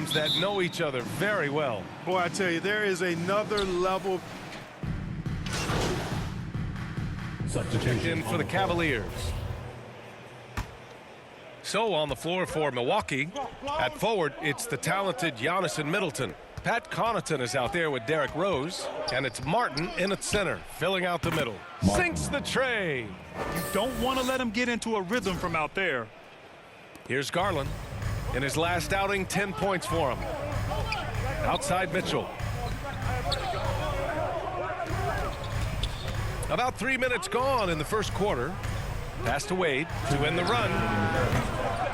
teams that know each other very well. Boy, I tell you, there is another level. Checked in for the Cavaliers. So on the floor for Milwaukee, at forward, it's the talented Giannis and Middleton. Pat Connaughton is out there with Derrick Rose, and it's Martin in at center, filling out the middle. Sinks the tray. You don't want to let him get into a rhythm from out there. Here's Garland. In his last outing, 10 points for him. Outside Mitchell. About 3 minutes gone in the first quarter. Pass to Wade to end the run.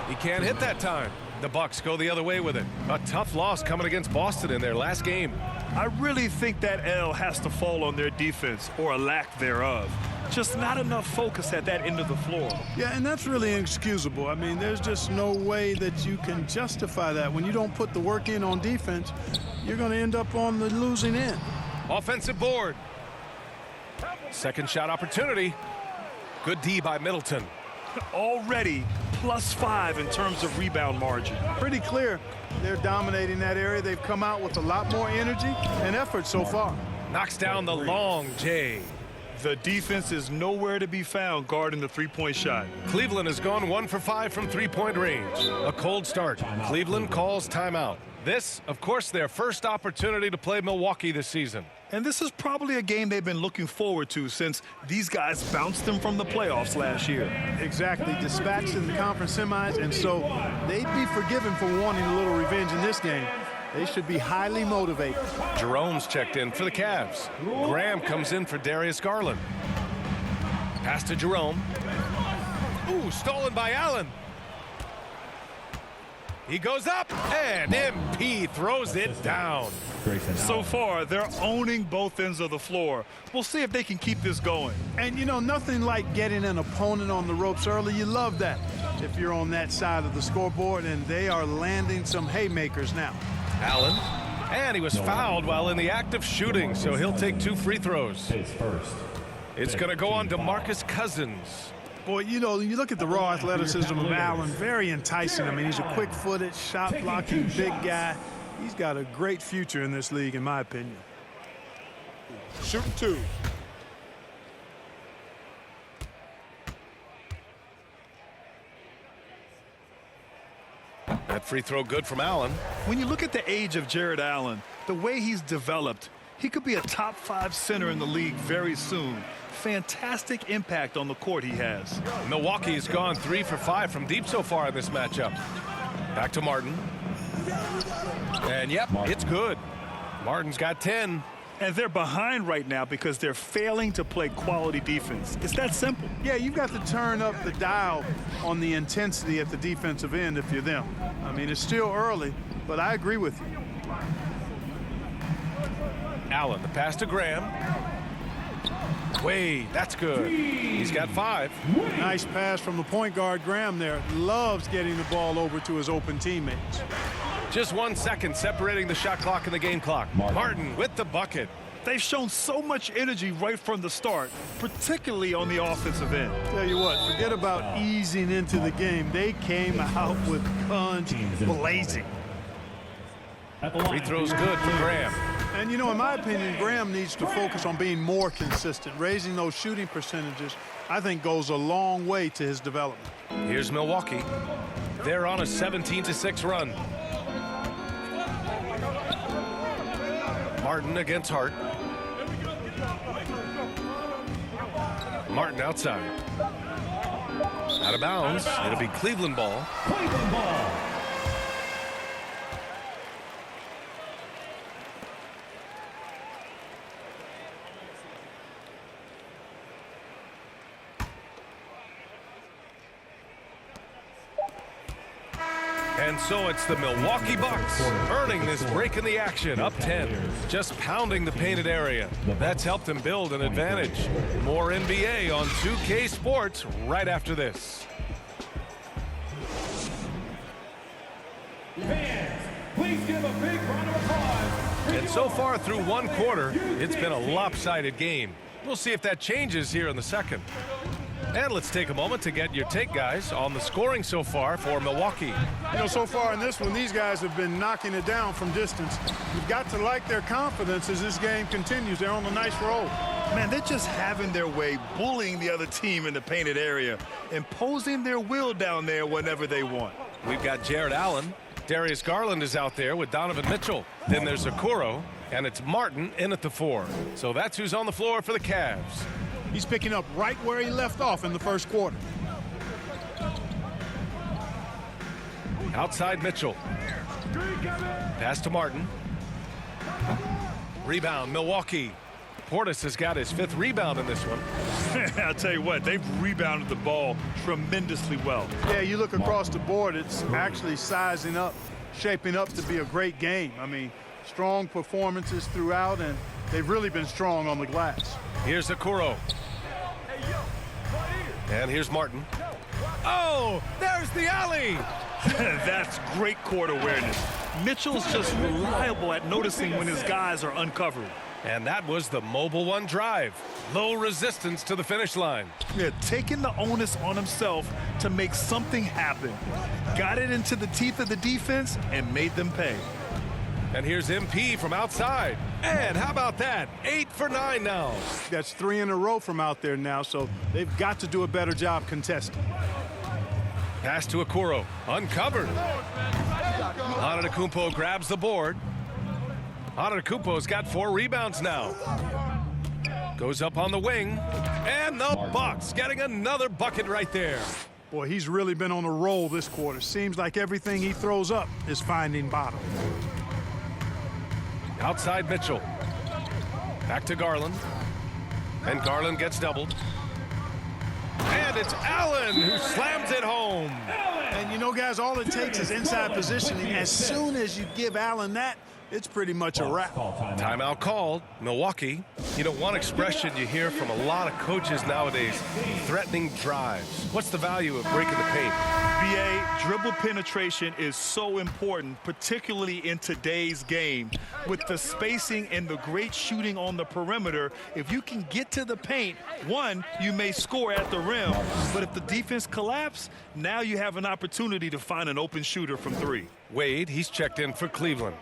He can't hit that time. The Bucks go the other way with it. A tough loss coming against Boston in their last game. I really think that L has to fall on their defense, or a lack thereof. Just not enough focus at that end of the floor. Yeah, and that's really inexcusable. I mean, there's just no way that you can justify that. When you don't put the work in on defense, you're going to end up on the losing end. Offensive board. Second shot opportunity. Good D by Middleton. Already +5 in terms of rebound margin. Pretty clear they're dominating that area. They've come out with a lot more energy and effort so far. Knocks down the long J. The defense is nowhere to be found guarding the three-point shot. Cleveland has gone 1 for 5 from three-point range. A cold start. Cleveland calls timeout. This, of course, their first opportunity to play Milwaukee this season. And this is probably a game they've been looking forward to since these guys bounced them from the playoffs last year. Exactly. Dispatched in the conference semis, and so they'd be forgiven for wanting a little revenge in this game. They should be highly motivated. Jerome's checked in for the Cavs. Graham comes in for Darius Garland. Pass to Jerome. Ooh, stolen by Allen. He goes up, and MP throws it down. So far, they're owning both ends of the floor. We'll see if they can keep this going. And, you know, nothing like getting an opponent on the ropes early. You love that if you're on that side of the scoreboard, and they are landing some haymakers now. Allen, and he was fouled while in the act of shooting, so he'll take 2 free throws. It's going to go on to DeMarcus Cousins. Boy, you know, you look at the raw athleticism of Allen, very enticing. I mean, he's a quick-footed, shot-blocking big guy. He's got a great future in this league, in my opinion. Shooting 2. That free throw good from Allen. When you look at the age of Jared Allen, the way he's developed, he could be a top 5 center in the league very soon. Fantastic impact on the court he has. Milwaukee's gone 3 for 5 from deep so far in this matchup. Back to Martin. And yep, it's good. Martin's got 10. And they're behind right now because they're failing to play quality defense. It's that simple. Yeah, you've got to turn up the dial on the intensity at the defensive end if you're them. I mean, it's still early, but I agree with you. Allen, the pass to Graham. Wade, that's good. He's got 5. Nice pass from the point guard, Graham there. Loves getting the ball over to his open teammates. Just 1 second separating the shot clock and the game clock. Martin with the bucket. They've shown so much energy right from the start, particularly on the offensive end. Tell you what, forget about easing into the game. They came out with guns blazing. Free throw's good for Graham. And, you know, in my opinion, Graham needs to focus on being more consistent. Raising those shooting percentages, I think, goes a long way to his development. Here's Milwaukee. They're on a 17-6 run. Martin against Hart. Martin outside. Out of bounds. It'll be Cleveland ball. Cleveland ball. And so it's the Milwaukee Bucks earning this break in the action, up 10, just pounding the painted area. That's helped them build an advantage. More NBA on 2K Sports right after this. Fans, please give a big round of applause. And so far through 1 quarter, it's been a lopsided game. We'll see if that changes here in the second. And let's take a moment to get your take, guys, on the scoring so far for Milwaukee. You know, so far in this one, these guys have been knocking it down from distance. You've got to like their confidence as this game continues. They're on a nice roll. Man, they're just having their way, bullying the other team in the painted area, imposing their will down there whenever they want. We've got Jared Allen. Darius Garland is out there with Donovan Mitchell. Then there's Okoro, and it's Martin in at the 4. So that's who's on the floor for the Cavs. He's picking up right where he left off in the first quarter. Outside Mitchell. Pass to Martin. Rebound, Milwaukee. Portis has got his 5th rebound in this one. I'll tell you what, they've rebounded the ball tremendously well. Yeah, you look across the board, it's actually sizing up, shaping up to be a great game. I mean, strong performances throughout, and they've really been strong on the glass. Here's Okoro. And here's Martin. Oh, there's the alley. That's great court awareness. Mitchell's just reliable at noticing when his guys are uncovered. And that was the mobile 1 drive. Low resistance to the finish line. Yeah, taking the onus on himself to make something happen. Got it into the teeth of the defense and made them pay. And here's MP from outside. And how about that? 8 for 9 now. That's 3 in a row from out there now, so they've got to do a better job contesting. Pass to Okoro. Uncovered. Antetokounmpo grabs the board. Antetokounmpo's got 4 rebounds now. Goes up on the wing. And the Bucks getting another bucket right there. Boy, he's really been on a roll this quarter. Seems like everything he throws up is finding bottom. Outside Mitchell. Back to Garland. And Garland gets doubled. And it's Allen who slams it home. And you know, guys, all it takes is inside positioning. As soon as you give Allen that, it's pretty much a wrap. Timeout called. Milwaukee. You know, one expression you hear from a lot of coaches nowadays, threatening drives. What's the value of breaking the paint? BA, dribble penetration is so important, particularly in today's game. With the spacing and the great shooting on the perimeter, if you can get to the paint, one, you may score at the rim. But if the defense collapses, now you have an opportunity to find an open shooter from 3. Wade, he's checked in for Cleveland.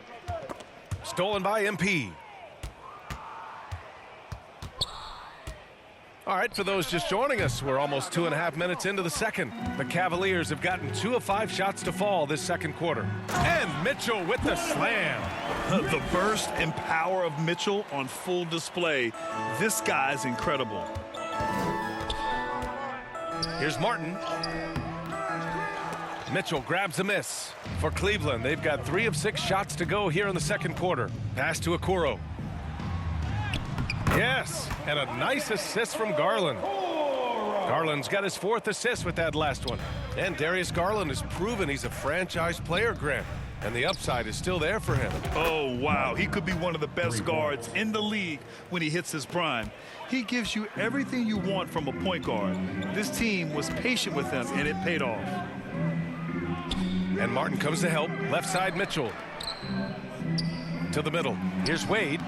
Stolen by MP. All right, for those just joining us, we're almost 2.5 minutes into the second. The Cavaliers have gotten 2 of 5 shots to fall this second quarter. And Mitchell with the slam. The burst and power of Mitchell on full display. This guy's incredible. Here's Martin. Mitchell grabs a miss. For Cleveland, they've got 3 of 6 shots to go here in the second quarter. Pass to Okoro. Yes, and a nice assist from Garland. Garland's got his 4th assist with that last one. And Darius Garland has proven he's a franchise player, Grant. And the upside is still there for him. Oh, wow. He could be one of the best guards in the league when he hits his prime. He gives you everything you want from a point guard. This team was patient with him, and it paid off. And Martin comes to help. Left side, Mitchell. To the middle. Here's Wade.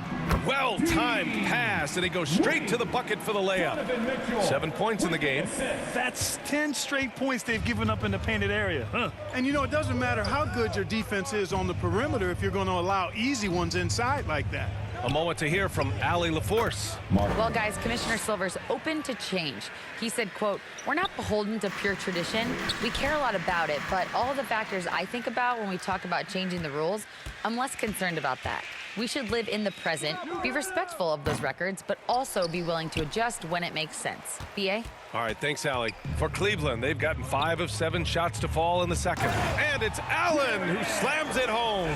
Well-timed pass, and he goes straight to the bucket for the layup. 7 points in the game. That's 10 straight points they've given up in the painted area. And, you know, it doesn't matter how good your defense is on the perimeter if you're going to allow easy ones inside like that. A moment to hear from Allie LaForce. Well, guys, Commissioner Silver's open to change. He said, quote, "We're not beholden to pure tradition. We care a lot about it, but all of the factors I think about when we talk about changing the rules, I'm less concerned about that. We should live in the present, be respectful of those records, but also be willing to adjust when it makes sense." BA? All right, thanks, Allie. For Cleveland, they've gotten 5 of 7 shots to fall in the second. And it's Allen who slams it home.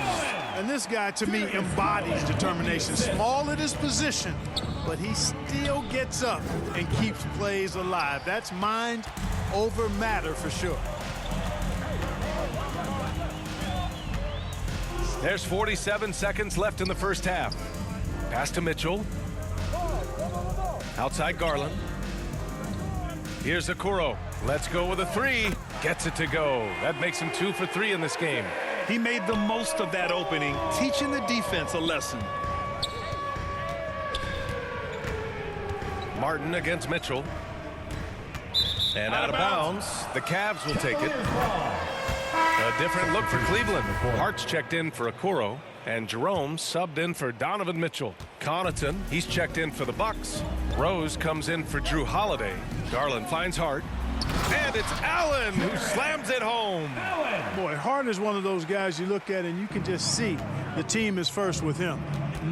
And this guy, to me, embodies determination. Small at his position, but he still gets up and keeps plays alive. That's mind over matter for sure. There's 47 seconds left in the first half. Pass to Mitchell. Outside Garland. Here's Okoro. Let's go with a 3. Gets it to go. That makes him 2 for 3 in this game. He made the most of that opening, teaching the defense a lesson. Martin against Mitchell. And out of bounds. The Cavs will take it. A different look for Cleveland. Hart's checked in for Okoro. And Jerome subbed in for Donovan Mitchell. Connaughton, he's checked in for the Bucks. Rose comes in for Drew Holiday. Garland finds Hart. And it's Allen who slams it home. Boy, Hart is one of those guys you look at and you can just see the team is first with him.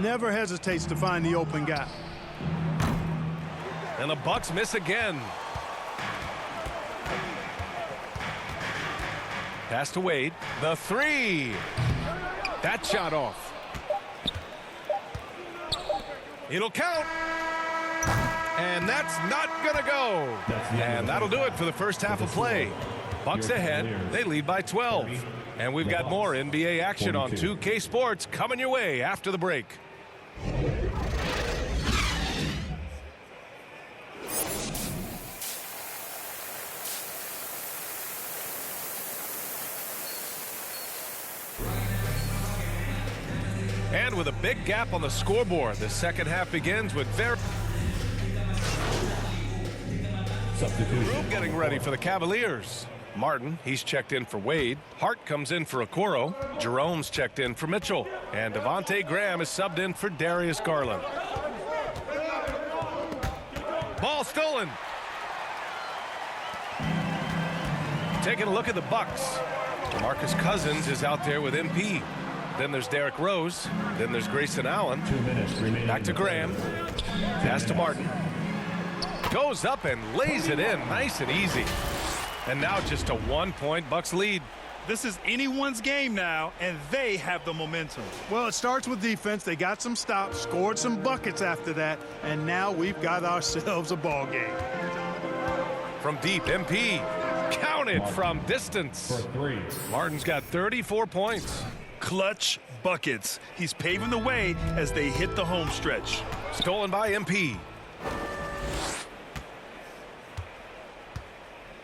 Never hesitates to find the open guy. And the Bucks miss again. Pass to Wade. The three. That shot off. It'll count. And that's not gonna go. And that'll do it for the first half of play. Bucks ahead. They lead by 12. And we've got more NBA action on 2K Sports coming your way after the break. And with a big gap on the scoreboard, the second half begins with Group getting ready for the Cavaliers. Martin, he's checked in for Wade. Hart comes in for Okoro. Jerome's checked in for Mitchell. And Devontae Graham is subbed in for Darius Garland. Ball stolen. Taking a look at the Bucks. DeMarcus Cousins is out there with MP. Then there's Derrick Rose. Then there's Grayson Allen. 2 minutes remaining. Back to Graham. Pass to Martin. Goes up and lays it in nice and easy. And now just a 1-point Bucks lead. This is anyone's game now, and they have the momentum. Well, it starts with defense. They got some stops, scored some buckets after that, and now we've got ourselves a ball game. From deep, MP. Counted from distance. For 3. Martin's got 34 points. Clutch buckets. He's paving the way as they hit the home stretch. Stolen by MP.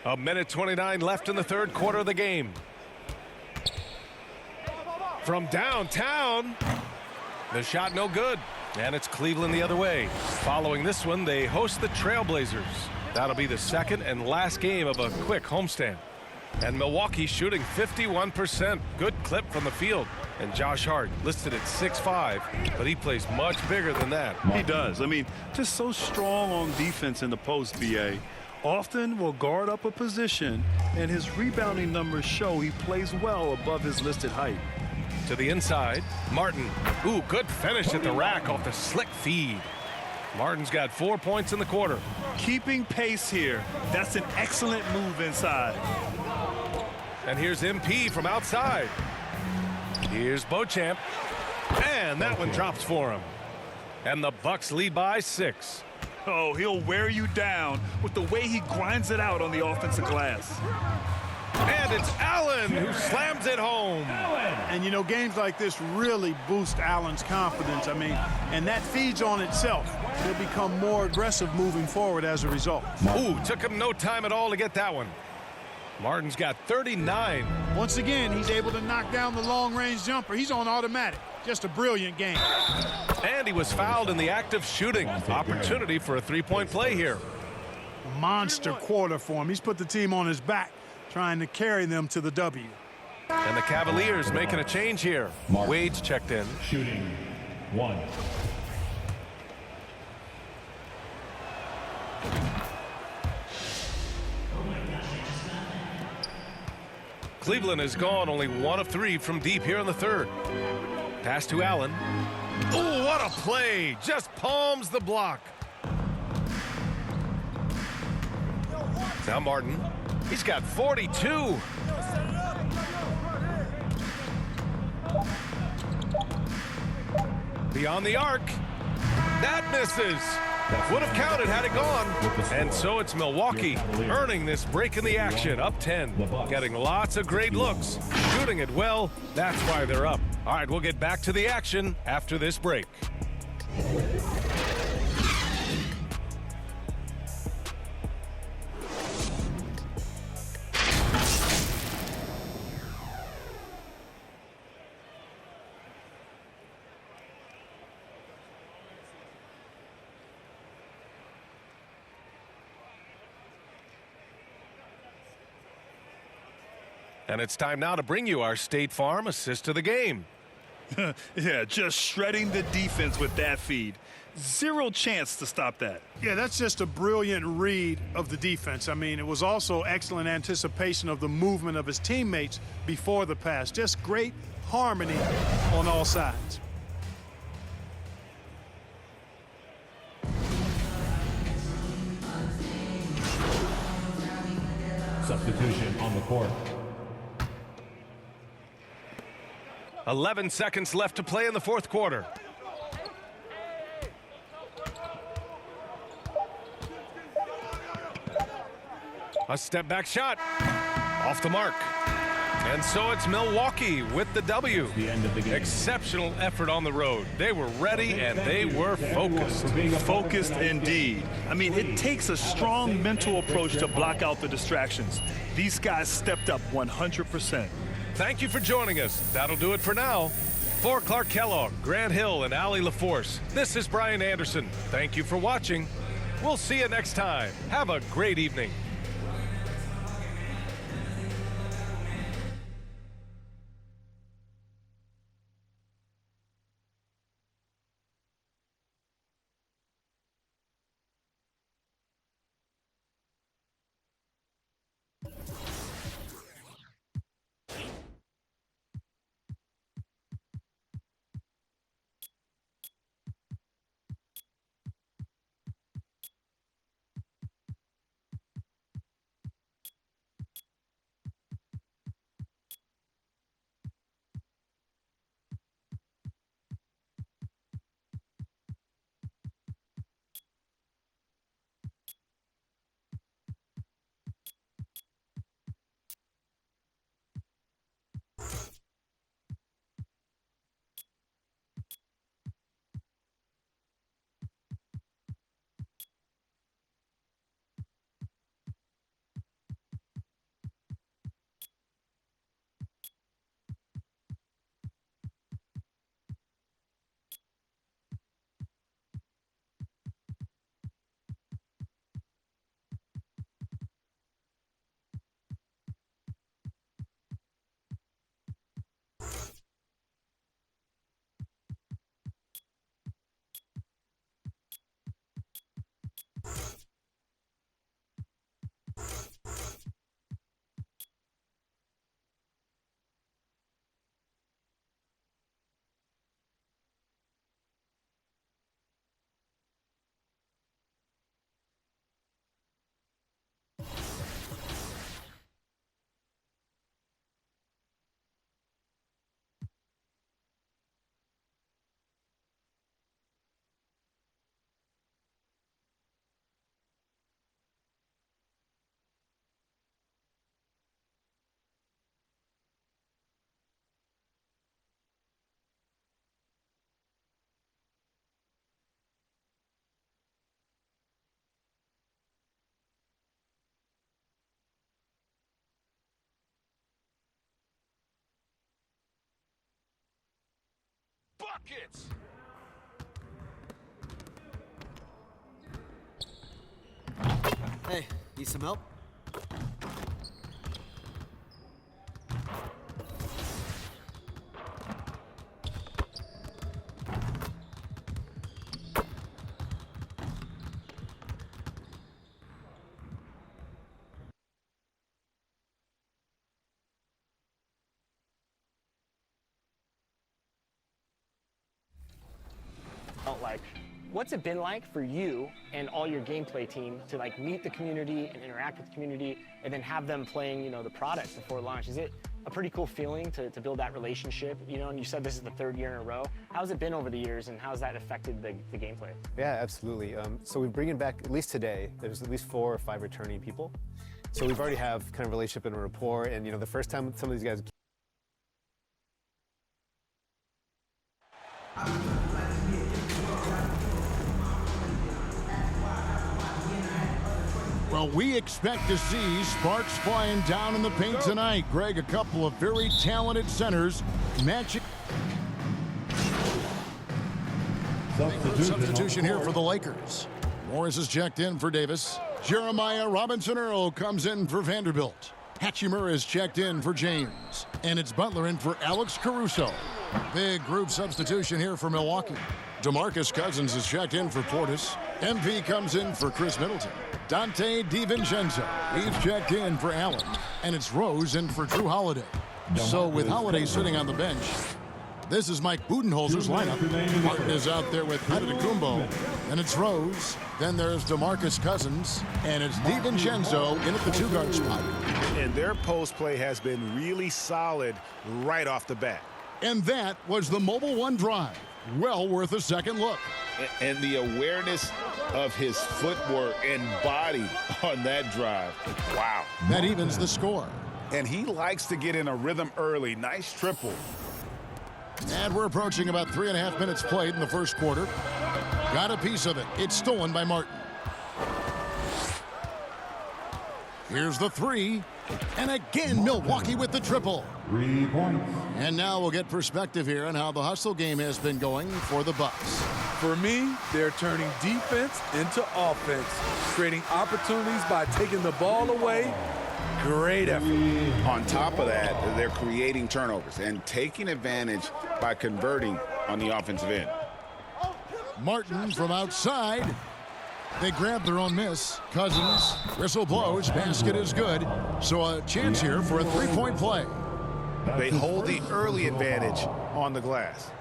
A minute 29 left in the third quarter of the game. From downtown. The shot no good. And it's Cleveland the other way. Following this one, they host the Trailblazers. That'll be the second and last game of a quick homestand. And Milwaukee shooting 51%. Good clip from the field. And Josh Hart listed at 6'5", but he plays much bigger than that. He does. I mean, just so strong on defense in the post, BA. Often will guard up a position, and his rebounding numbers show he plays well above his listed height. To the inside, Martin. Ooh, good finish at the rack off the slick feed. Martin's got 4 points in the quarter. Keeping pace here. That's an excellent move inside. And here's MP from outside. Here's Beauchamp. And that one drops for him. And the Bucks lead by 6. Oh, he'll wear you down with the way he grinds it out on the offensive glass. And it's Allen who slams it home. And, you know, games like this really boost Allen's confidence. I mean, and that feeds on itself. He'll become more aggressive moving forward as a result. Ooh, took him no time at all to get that one. Martin's got 39. Once again, he's able to knock down the long-range jumper. He's on automatic. Just a brilliant game. And he was fouled in the act of shooting. Opportunity for a three-point play here. Monster quarter for him. He's put the team on his back, trying to carry them to the W. And the Cavaliers making a change here. Wade's checked in. Shooting 1. Cleveland has gone only 1 of 3 from deep here in the third. Pass to Allen. Oh, what a play. Just palms the block. Now Martin. He's got 42. Beyond the arc. That misses. Would have counted had it gone. And so it's Milwaukee earning this break in the action, up 10. Getting lots of great looks, shooting it well. That's why they're up. All right, we'll get back to the action after this break. And it's time now to bring you our State Farm assist of the game. Yeah, just shredding the defense with that feed. Zero chance to stop that. Yeah, that's just a brilliant read of the defense. I mean, it was also excellent anticipation of the movement of his teammates before the pass. Just great harmony on all sides. Substitution on the court. 11 seconds left to play in the fourth quarter. A step back shot. Off the mark. And so it's Milwaukee with the W. The end of the game. Exceptional effort on the road. They were ready and they were focused. Focused indeed. I mean, it takes a strong mental approach to block out the distractions. These guys stepped up 100%. Thank you for joining us. That'll do it for now. For Clark Kellogg, Grant Hill, and Allie LaForce, this is Brian Anderson. Thank you for watching. We'll see you next time. Have a great evening. Buckets! Hey, need some help? Like, what's it been like for you and all your gameplay team to like meet the community and interact with the community and then have them playing, you know, the product before launch? Is it a pretty cool feeling to build that relationship? You know, and you said this is the third year in a row. How's it been over the years and how's that affected the gameplay? Yeah, absolutely. So we're bringing back, at least today, there's at least 4 or 5 returning people. So we've already have kind of relationship and a rapport, and you know, the first time some of these guys Well, we expect to see sparks flying down in the paint tonight. Greg, a couple of very talented centers matching. Substitution here for the Lakers. Morris is checked in for Davis. Jeremiah Robinson Earl comes in for Vanderbilt. Hachimura is checked in for James. And it's Butler in for Alex Caruso. Big group substitution here for Milwaukee. DeMarcus Cousins is checked in for Portis. MP comes in for Chris Middleton. Dante DiVincenzo, he's checked in for Allen. And it's Rose in for Drew Holiday. So with Holiday sitting on the bench, this is Mike Budenholzer's lineup. Martin is out there with Antetokounmpo. And it's Rose. Then there's DeMarcus Cousins. And it's DiVincenzo in at the two-guard spot. And their post play has been really solid right off the bat. And that was the Mobile One drive. Well worth a second look. And the awareness of his footwork and body on that drive. Wow. That evens the score. And he likes to get in a rhythm early. Nice triple. And we're approaching about 3.5 minutes played in the first quarter. Got a piece of it. It's stolen by Martin. Here's the three. And again, Milwaukee with the triple. 3 points. And now we'll get perspective here on how the hustle game has been going for the Bucks. For me, they're turning defense into offense, creating opportunities by taking the ball away. Great effort. On top of that, they're creating turnovers and taking advantage by converting on the offensive end. Martin from outside. They grab their own miss. Cousins, whistle blows, basket is good. So a chance here for a three-point play. They hold the early advantage on the glass.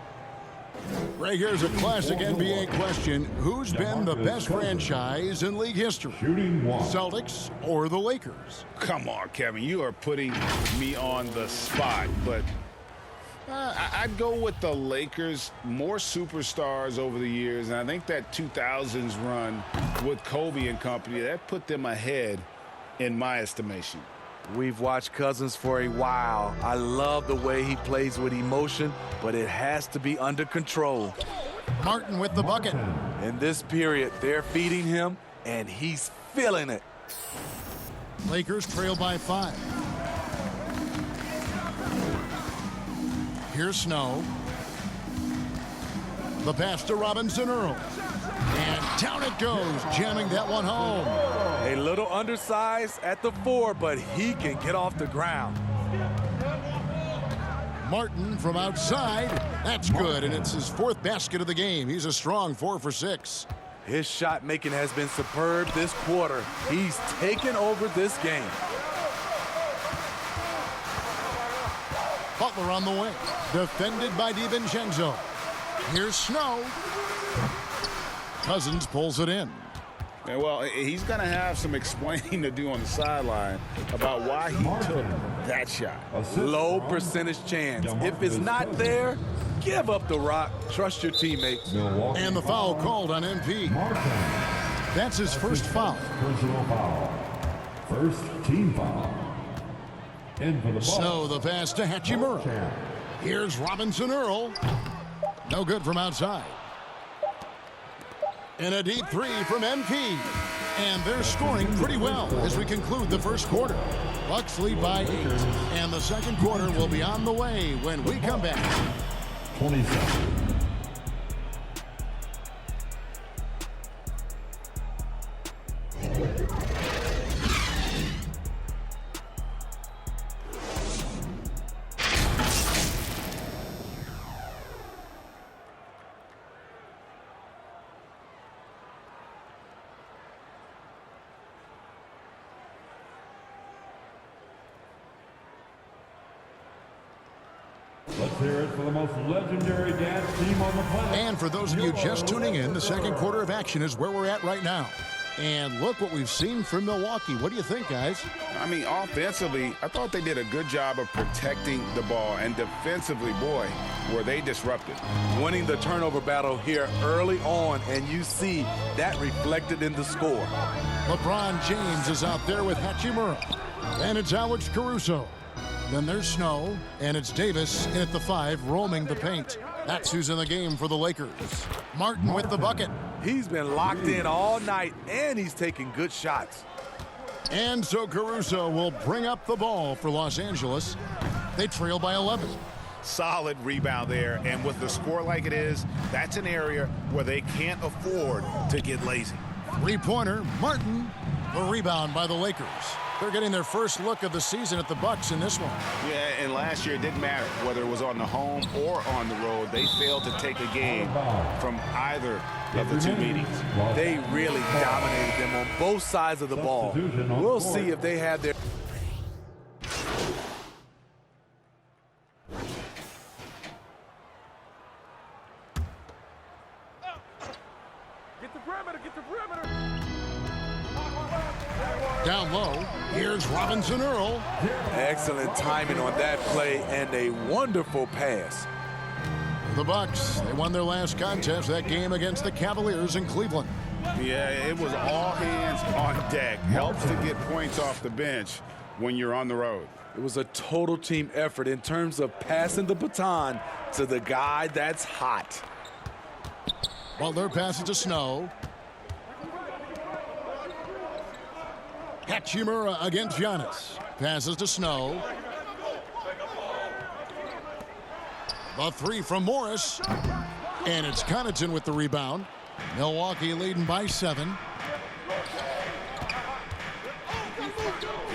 Right here's a classic NBA question. Who's been the best franchise in league history? Shooting one. Celtics or the Lakers? Come on, Kevin, you are putting me on the spot, but I'd go with the Lakers. More superstars over the years, and I think that 2000s run with Kobe and company, that put them ahead in my estimation. We've watched Cousins for a while. I love the way he plays with emotion, but it has to be under control. Martin with the bucket. In this period, they're feeding him, and he's feeling it. Lakers trail by 5. Here's Snow. The pass to Robinson Earl. And down it goes, jamming that one home. A little undersized at the 4, but he can get off the ground. Martin from outside. That's good, and it's his 4th basket of the game. He's a strong 4 for 6. His shot making has been superb this quarter. He's taken over this game. Butler on the wing. Defended by DiVincenzo. Here's Snow. Cousins pulls it in. And well, he's going to have some explaining to do on the sideline about why he took that shot. Low percentage chance. If it's not there, give up the rock. Trust your teammates. And the foul called on MP. That's his first foul. Personal foul. First team foul. In for the ball. So the pass to Hachimura. Here's Robinson Earl. No good from outside. And a deep 3 from MP. And they're scoring pretty well as we conclude the first quarter. Bucks lead by 8. And the second quarter will be on the way when we come back. 27. Let's hear it for the most legendary dance team on the planet. And for those of you just tuning in, the second quarter of action is where we're at right now. And look what we've seen from Milwaukee. What do you think, guys? I mean, offensively, I thought they did a good job of protecting the ball. And defensively, boy, were they disrupted. Winning the turnover battle here early on, and you see that reflected in the score. LeBron James is out there with Hachimura. And it's Alex Caruso. Then there's Snow, and it's Davis in at the 5, roaming the paint. That's who's in the game for the Lakers. Martin with the bucket. He's been locked in all night, and he's taking good shots. And so Caruso will bring up the ball for Los Angeles. They trail by 11. Solid rebound there, and with the score like it is, that's an area where they can't afford to get lazy. Three-pointer, Martin. The rebound by the Lakers. They're getting their first look of the season at the Bucks in this one. Yeah, and last year it didn't matter whether it was on the home or on the road. They failed to take a game from either of the two meetings. They really dominated them on both sides of the ball. We'll see if they have their... Down low, here's Robinson Earl. Excellent timing on that play and a wonderful pass. The Bucks, they won their last contest, that game against the Cavaliers in Cleveland. Yeah, it was all hands on deck. Helps to get points off the bench when you're on the road. It was a total team effort in terms of passing the baton to the guy that's hot. Butler passes to Snow. Hachimura against Giannis. Passes to Snow. The three from Morris. And it's Connaughton with the rebound. Milwaukee leading by 7.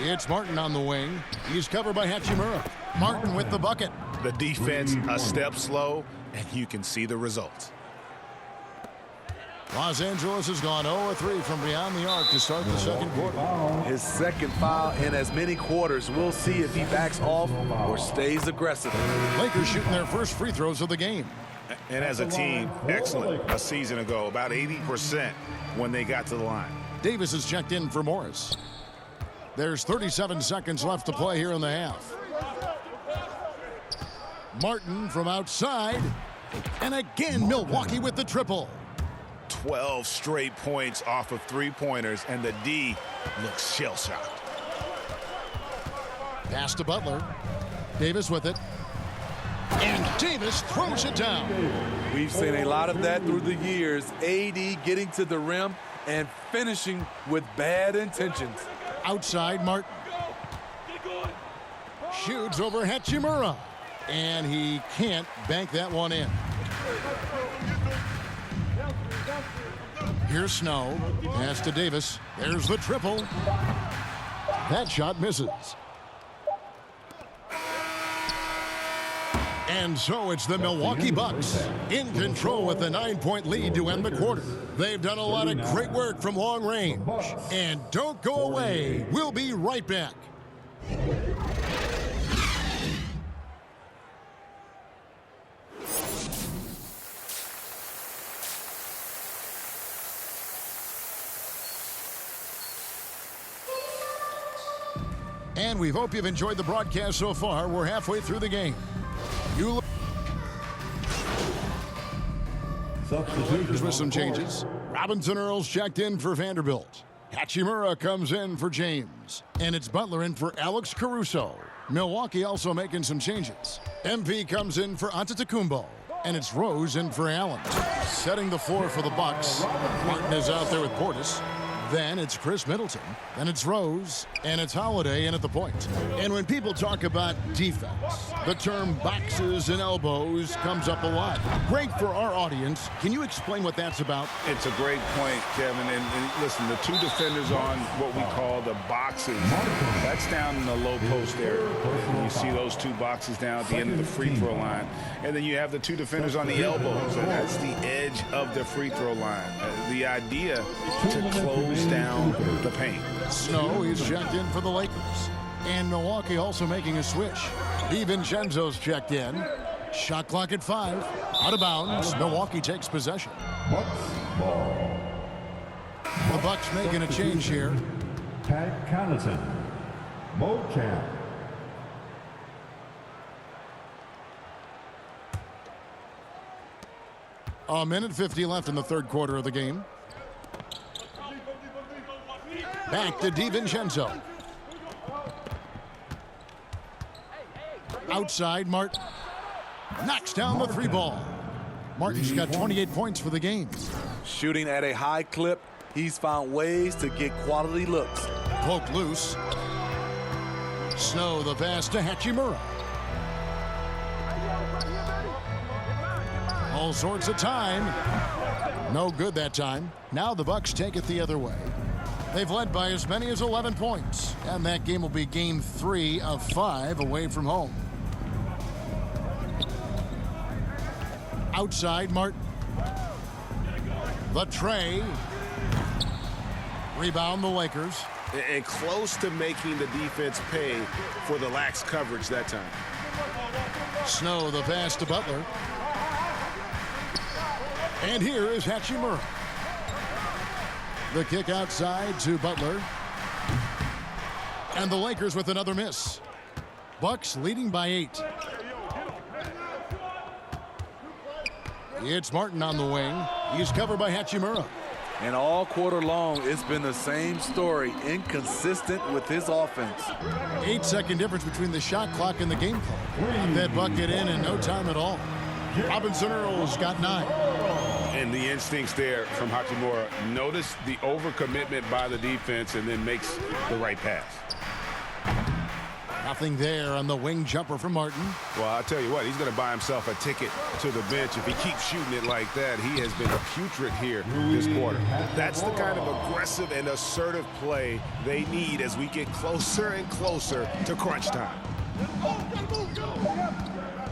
It's Martin on the wing. He's covered by Hachimura. Martin with the bucket. The defense a step slow, and you can see the results. Los Angeles has gone 0-3 from beyond the arc to start the second quarter. His second foul in as many quarters. We'll see if he backs off or stays aggressive. Lakers shooting their first free throws of the game. And as a team, excellent a season ago, about 80% when they got to the line. Davis is checked in for Morris. There's 37 seconds left to play here in the half. Martin from outside. And again, Milwaukee with the triple. 12 straight points off of three-pointers, and the D looks shell-shocked. Pass to Butler. Davis with it. And Davis throws it down. We've seen a lot of that through the years. AD getting to the rim and finishing with bad intentions. Outside, Martin. Shoots over Hachimura. And he can't bank that one in. Here's Snow. Pass to Davis. There's the triple. That shot misses. And so it's the Milwaukee Bucks in control with a 9-point lead to end the quarter. They've done a lot of great work from long range. And don't go away. We'll be right back. And we hope you've enjoyed the broadcast so far. We're halfway through the game. Substitutions with some changes. Robinson Earl's checked in for Vanderbilt. Hachimura comes in for James. And it's Butler in for Alex Caruso. Milwaukee also making some changes. MP comes in for Antetokounmpo. And it's Rose in for Allen. Setting the floor for the Bucks. Martin is out there with Portis. Then it's Chris Middleton. Then it's Rose. And it's Holiday in at the point. And when people talk about defense, the term boxes and elbows comes up a lot. Great for our audience. Can you explain what that's about? It's a great point, Kevin. And listen, the two defenders on what we call the boxes, that's down in the low post area. You see those two boxes down at the end of the free throw line. And then you have the two defenders on the elbows, and that's the edge of the free throw line. The idea to close down the paint. Snow is checked in for the Lakers. And Milwaukee also making a switch. DiVincenzo's checked in. Shot clock at 5. Out of bounds. Milwaukee takes possession. The Bucks making a change here. Pat Connaughton. Motown. A minute 50 left in the third quarter of the game. Back to DiVincenzo. Outside, Martin. Knocks down the three ball. Martin's got 28 points for the game. Shooting at a high clip, he's found ways to get quality looks. Poked loose. Snow the pass to Hachimura. All sorts of time. No good that time. Now the Bucks take it the other way. They've led by as many as 11 points, and that game will be game 3 of 5 away from home. Outside, Martin. The tray. Rebound the Lakers. And close to making the defense pay for the lax coverage that time. Snow the pass to Butler. And here is Hachimura. The kick outside to Butler. And the Lakers with another miss. Bucks leading by 8. It's Martin on the wing. He's covered by Hachimura. And all quarter long, it's been the same story, inconsistent with his offense. 8-second difference between the shot clock and the game clock. Got that bucket in no time at all. Robinson Earl's got 9. And the instincts there from Hachimura. Notice the overcommitment by the defense and then makes the right pass. Nothing there on the wing jumper from Martin. Well, I'll tell you what, he's going to buy himself a ticket to the bench. If he keeps shooting it like that, he has been putrid here this quarter. That's the kind of aggressive and assertive play they need as we get closer and closer to crunch time.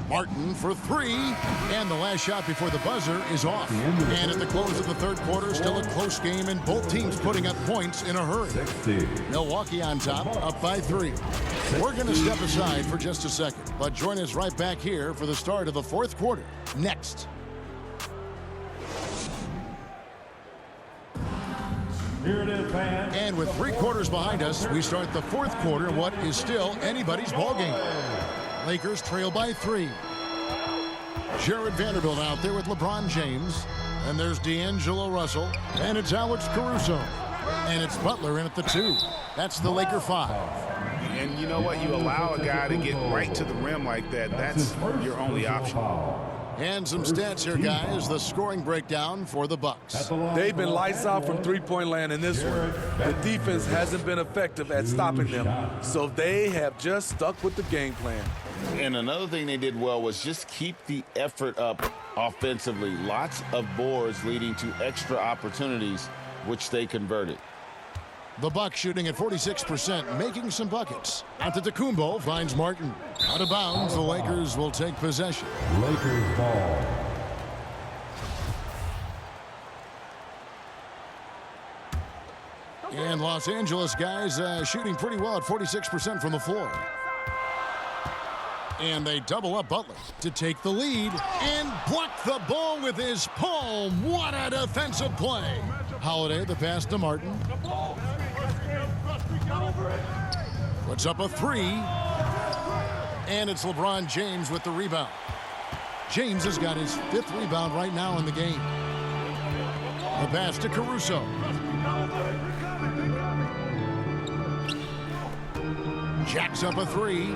Martin for 3, and the last shot before the buzzer is off. And at the close of the third quarter, still a close game, and both teams putting up points in a hurry. Milwaukee on top, up by 3. We're going to step aside for just a second, but join us right back here for the start of the fourth quarter. Next. Here it is, man. And with 3 quarters behind us, we start the fourth quarter, what is still anybody's ballgame. Lakers trail by 3. Jared Vanderbilt out there with LeBron James. And there's D'Angelo Russell. And it's Alex Caruso. And it's Butler in at the 2. That's the Laker 5. And you know what? You allow a guy to get right to the rim like that. That's your only option. And some stats here, guys. The scoring breakdown for the Bucks. They've been lights out from three-point land in this one. The defense hasn't been effective at stopping them, so they have just stuck with the game plan. And another thing they did well was just keep the effort up offensively. Lots of boards leading to extra opportunities, which they converted. The Bucks shooting at 46%, making some buckets. Antetokounmpo finds Martin. Out of bounds, the Lakers will take possession. Lakers ball. And Los Angeles guys shooting pretty well at 46% from the floor. And they double up Butler to take the lead and block the ball with his palm. What a defensive play. Holiday, the pass to Martin. Puts up a 3. And it's LeBron James with the rebound. James has got his 5th rebound right now in the game. The pass to Caruso. Jacks up a 3.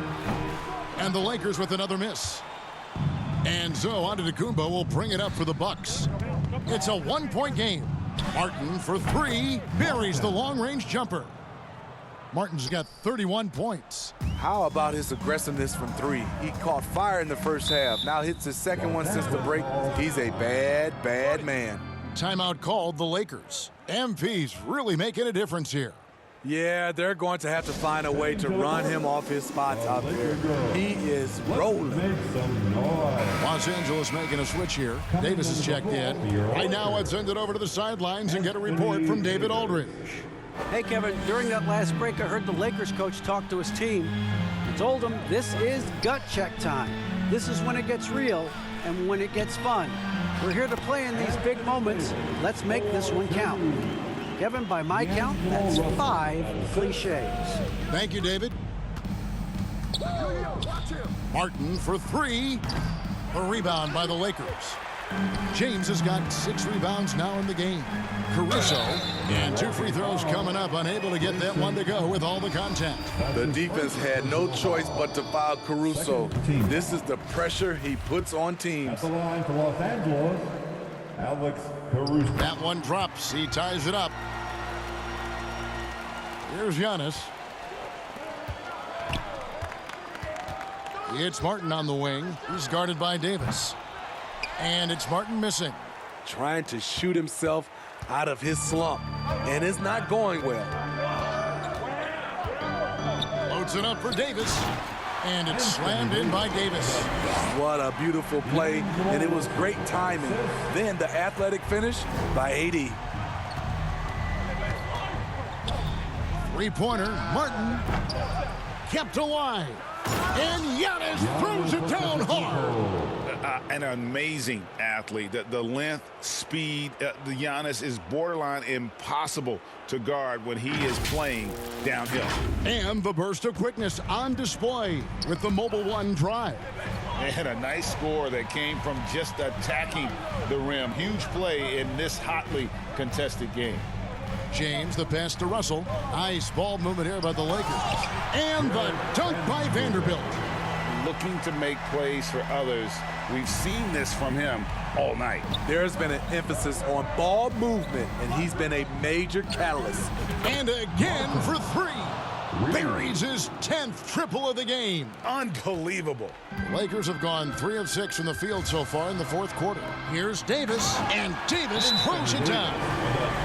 And the Lakers with another miss. And so Antetokounmpo will bring it up for the Bucks. It's a 1-point game. Martin for 3 buries the long-range jumper. Martin's got 31 points. How about his aggressiveness from 3? He caught fire in the first half. Now hits his second one since the break. He's a bad, bad man. Timeout called the Lakers. MP's really making a difference here. Yeah, they're going to have to find a way to run him off his spots out there. He is rolling. Los Angeles making a switch here. Davis is checked in. Right now, let's send it over to the sidelines and get a report from David Aldridge. Hey, Kevin, during that last break, I heard the Lakers coach talk to his team. He told them this is gut check time. This is when it gets real and when it gets fun. We're here to play in these big moments. Let's make this one count. Kevin, by my count, that's 5 cliches. Thank you, David. Martin for 3. A rebound by the Lakers. James has got 6 rebounds now in the game. Caruso, and 2 free throws coming up, unable to get that one to go with all the contact. The defense had no choice but to foul Caruso. This is the pressure he puts on teams. At the line for Los Angeles, Alex Caruso. That one drops. He ties it up. Here's Giannis. It's Martin on the wing. He's guarded by Davis. And it's Martin missing. Trying to shoot himself out of his slump, and it's not going well. Loads it up for Davis, and it's slammed in by Davis. What a beautiful play, and it was great timing. Then the athletic finish by AD. Three-pointer, Martin, kept alive, and Giannis throws it down hard. An amazing athlete. The length, speed, the Giannis is borderline impossible to guard when he is playing downhill. And the burst of quickness on display with the Mobile One drive. And a nice score that came from just attacking the rim. Huge play in this hotly contested game. James, the pass to Russell. Nice ball movement here by the Lakers. And the dunk by Vanderbilt. Looking to make plays for others. We've seen this from him all night. There's been an emphasis on ball movement, and he's been a major catalyst. And again for three. Buries his 10th triple of the game. Unbelievable. The Lakers have gone 3 of 6 from the field so far in the fourth quarter. Here's Davis, and Davis throws it down.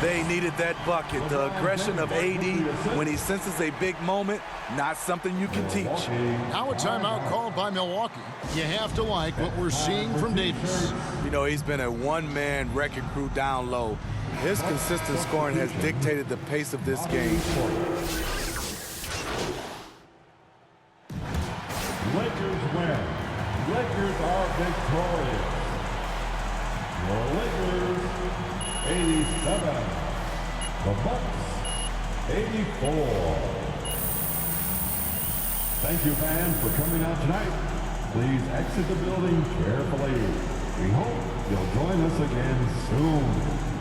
They needed that bucket. The aggression of AD when he senses a big moment, not something you can teach. Now a timeout called by Milwaukee. You have to like what we're seeing from Davis. You know, he's been a one-man wrecking crew down low. His consistent scoring has dictated the pace of this game. Lakers win. Lakers are victorious. The Lakers 87. The Bucks 84. Thank you, fans, for coming out tonight. Please exit the building carefully. We hope you'll join us again soon.